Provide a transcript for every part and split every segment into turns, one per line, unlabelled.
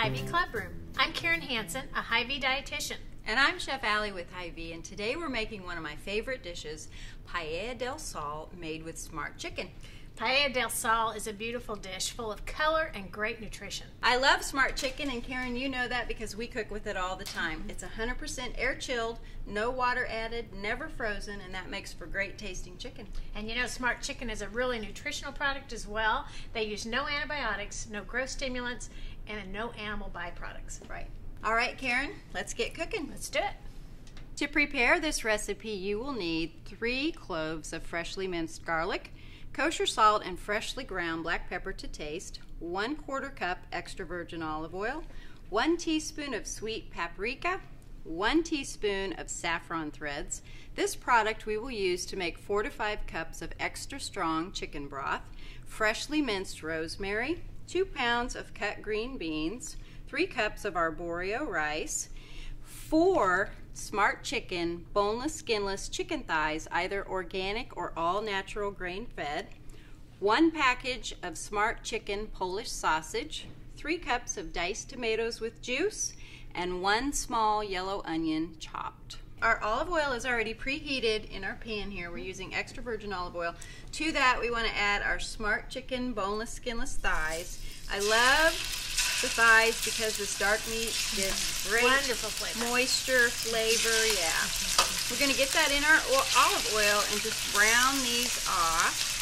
Hy-Vee Club Room. I'm Karen Hansen, a Hy-Vee dietitian.
And I'm Chef Allie with Hy-Vee, and today we're making one of my favorite dishes, Paella del Sal, made with smart chicken.
Paella del Sal is a beautiful dish full of color and great nutrition.
I love smart chicken, and Karen, you know that because we cook with it all the time. It's 100% air chilled, no water added, never frozen, and that makes for great tasting chicken.
And you know, smart chicken is a really nutritional product as well. They use no antibiotics, no growth stimulants, and no animal byproducts.
Right. All right, Karen, let's get cooking.
Let's do it.
To prepare this recipe, you will need 3 cloves of freshly minced garlic, kosher salt and freshly ground black pepper to taste, 1/4 cup extra virgin olive oil, 1 teaspoon of sweet paprika, 1 teaspoon of saffron threads. This product we will use to make 4 to 5 cups of extra strong chicken broth, freshly minced rosemary, 2 pounds of cut green beans, 3 cups of arborio rice, 4 smart chicken, boneless, skinless chicken thighs, either organic or all natural grain fed, 1 package of smart chicken Polish sausage, 3 cups of diced tomatoes with juice, and 1 small yellow onion chopped. Our olive oil is already preheated in our pan here. We're using extra virgin olive oil. To that, we want to add our smart chicken boneless, skinless thighs. I love the thighs because this dark meat gives great
Wonderful flavor.
Moisture, flavor, yeah. We're going to get that in our olive oil and just brown these off.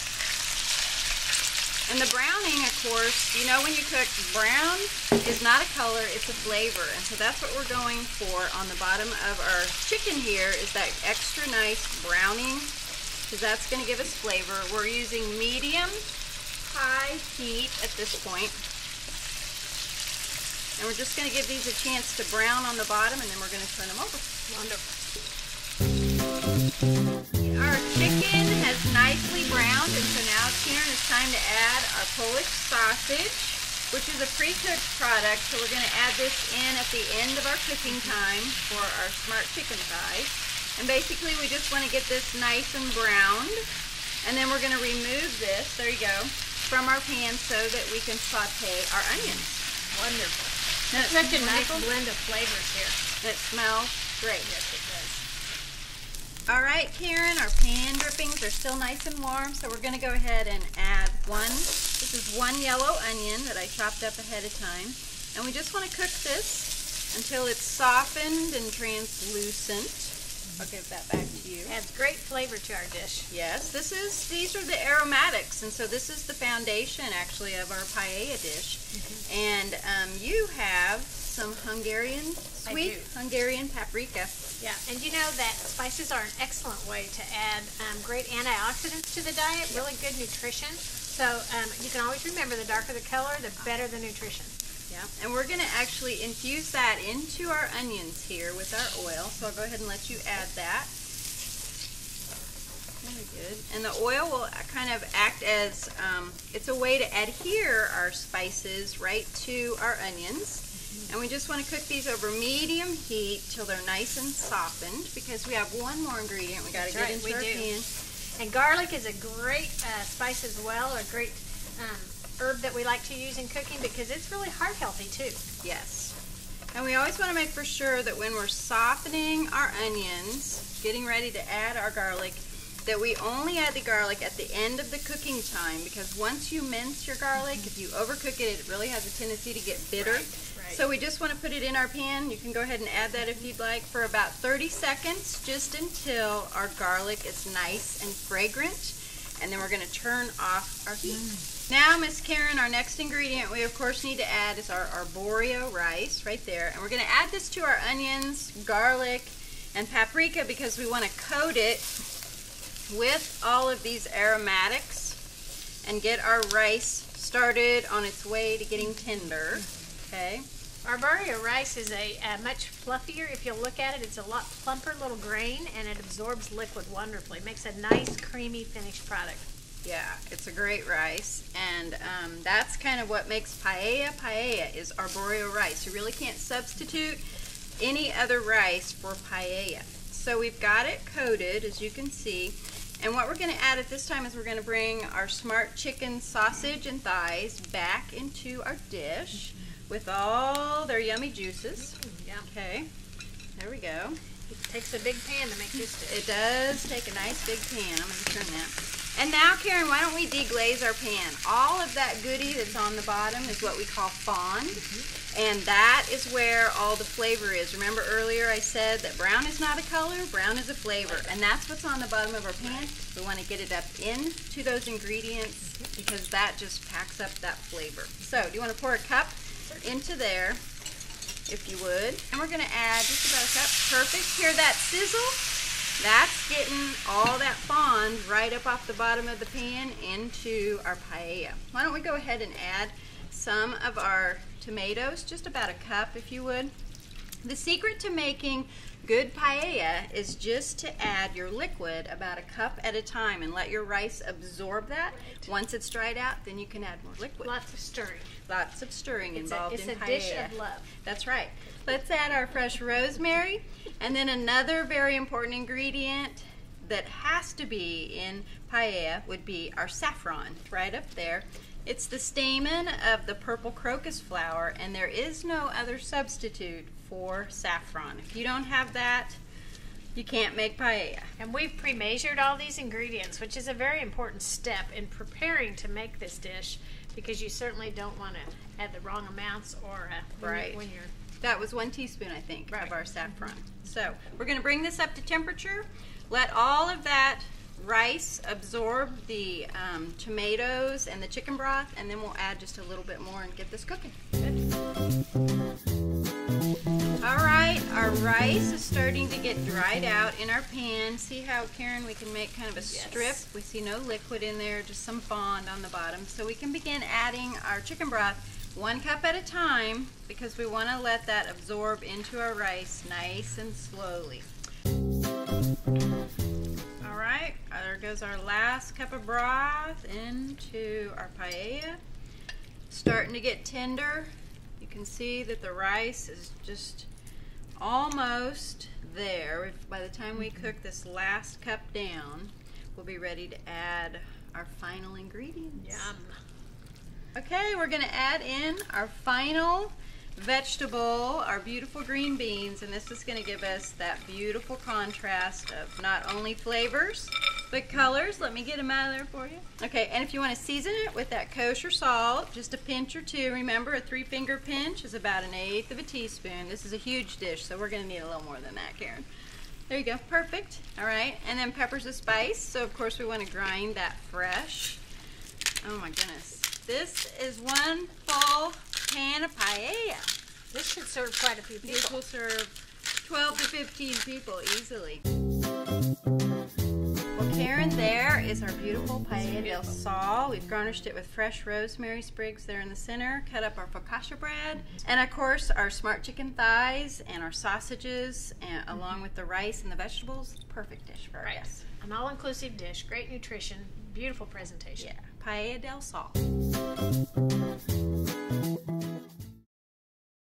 And the browning, of course, you know when you cook, brown is not a color, it's a flavor. And so that's what we're going for on the bottom of our chicken here, is that extra nice browning, because that's going to give us flavor. We're using medium-high heat at this point. And we're just going to give these a chance to brown on the bottom, and then we're going to turn them over.
Wonderful.
Our chicken has nicely browned, and so now, Karen, it's time to add our Polish sausage, which is a pre-cooked product. So we're going to add this in at the end of our cooking time for our smart chicken thighs. And basically, we just want to get this nice and browned. And then we're going to remove this, there you go, from our pan so that we can saute our onions.
Wonderful. Such a nice blend of flavors here.
It smells great.
Yes, it does.
All right, Karen, our pan drippings are still nice and warm, so we're going to go ahead and add this is 1 yellow onion that I chopped up ahead of time. And we just want to cook this until it's softened and translucent. I'll give that back to you.
Adds great flavor to our dish.
Yes, these are the aromatics, and so this is the foundation, actually, of our paella dish. And you have some sweet Hungarian paprika.
Yeah, and you know that spices are an excellent way to add great antioxidants to the diet, really good nutrition. So you can always remember, the darker the color, the better the nutrition.
Yeah, and we're going to actually infuse that into our onions here with our oil. So I'll go ahead and let you add that. Very good. And the oil will kind of act as, it's a way to adhere our spices right to our onions. And we just want to cook these over medium heat till they're nice and softened, because we have one more ingredient we got to get into our pan.
And garlic is a great spice as well, a great herb that we like to use in cooking because it's really heart healthy too.
Yes. And we always want to make for sure that when we're softening our onions, getting ready to add our garlic, that we only add the garlic at the end of the cooking time, because once you mince your garlic, if you overcook it, it really has a tendency to get bitter.
Right.
So we just want to put it in our pan. You can go ahead and add that if you'd like for about 30 seconds, just until our garlic is nice and fragrant. And then we're going to turn off our heat. Now, Miss Karen, our next ingredient we of course need to add is our arborio rice right there. And we're going to add this to our onions, garlic, and paprika because we want to coat it with all of these aromatics and get our rice started on its way to getting tender. Okay.
Arborio rice is a much fluffier. If you'll look at it, it's a lot plumper little grain, and it absorbs liquid wonderfully. It makes a nice, creamy, finished product.
Yeah, it's a great rice, and that's kind of what makes paella paella, is arborio rice. You really can't substitute any other rice for paella. So we've got it coated, as you can see, and what we're going to add at this time is we're going to bring our smart chicken sausage and thighs back into our dish. with all their yummy juices.
Yeah.
Okay, there we go.
It takes a big pan to make this dish.
It does take a nice big pan. I'm going to turn that. And now, Karen, why don't we deglaze our pan? All of that goodie that's on the bottom is what we call fond. And that is where all the flavor is. Remember earlier I said that brown is not a color, brown is a flavor. And that's what's on the bottom of our pan. We want to get it up into those ingredients because that just packs up that flavor. So, do you want to pour a cup into there, if you would? And we're going to add just about a cup. Perfect. Hear that sizzle? That's getting all that fond right up off the bottom of the pan into our paella. Why don't we go ahead and add some of our tomatoes, just about a cup if you would. The secret to making good paella is just to add your liquid about a cup at a time and let your rice absorb that.
Right.
Once it's dried out, then you can add more liquid.
Lots of stirring.
Lots of stirring involved in paella.
It's a dish of love.
That's right. Let's add our fresh rosemary, and then another very important ingredient that has to be in paella would be our saffron, right up there. It's the stamen of the purple crocus flower, and there is no other substitute for saffron. If you don't have that, you can't make paella.
And we've pre-measured all these ingredients, which is a very important step in preparing to make this dish, because you certainly don't want to add the wrong amounts or when you're...
That was 1 teaspoon, I think, of our saffron. So we're going to bring this up to temperature. Let all of that rice absorb the tomatoes and the chicken broth, and then we'll add just a little bit more and get this cooking. Alright, our rice is starting to get dried out in our pan. See how, Karen, we can make kind of a strip?
Yes.
We see no liquid in there, just some fond on the bottom. So we can begin adding our chicken broth 1 cup at a time, because we want to let that absorb into our rice nice and slowly. Alright, there goes our last cup of broth into our paella. Starting to get tender. You can see that the rice is just almost there. By the time we cook this last cup down, we'll be ready to add our final ingredients.
Yum.
Okay, we're going to add in our final vegetable, our beautiful green beans, and this is going to give us that beautiful contrast of not only flavors, but colors. Let me get them out of there for you. Okay, and if you want to season it with that kosher salt, just a pinch or two. Remember, a 3-finger pinch is about 1/8 of a teaspoon. This is a huge dish, so we're going to need a little more than that, Karen. There you go, perfect. All right, and then pepper's a spice, so of course we want to grind that fresh. Oh my goodness. This is 1 full pan of paella.
This should serve quite a few people.
This will serve 12 to 15 people easily. Well, Karen, there is our beautiful paella del sal. We've garnished it with fresh rosemary sprigs there in the center, cut up our focaccia bread, and of course our smart chicken thighs and our sausages, and along with the rice and the vegetables. Perfect dish for our guests.
An all-inclusive dish, great nutrition, beautiful presentation.
Yeah, paella del sal.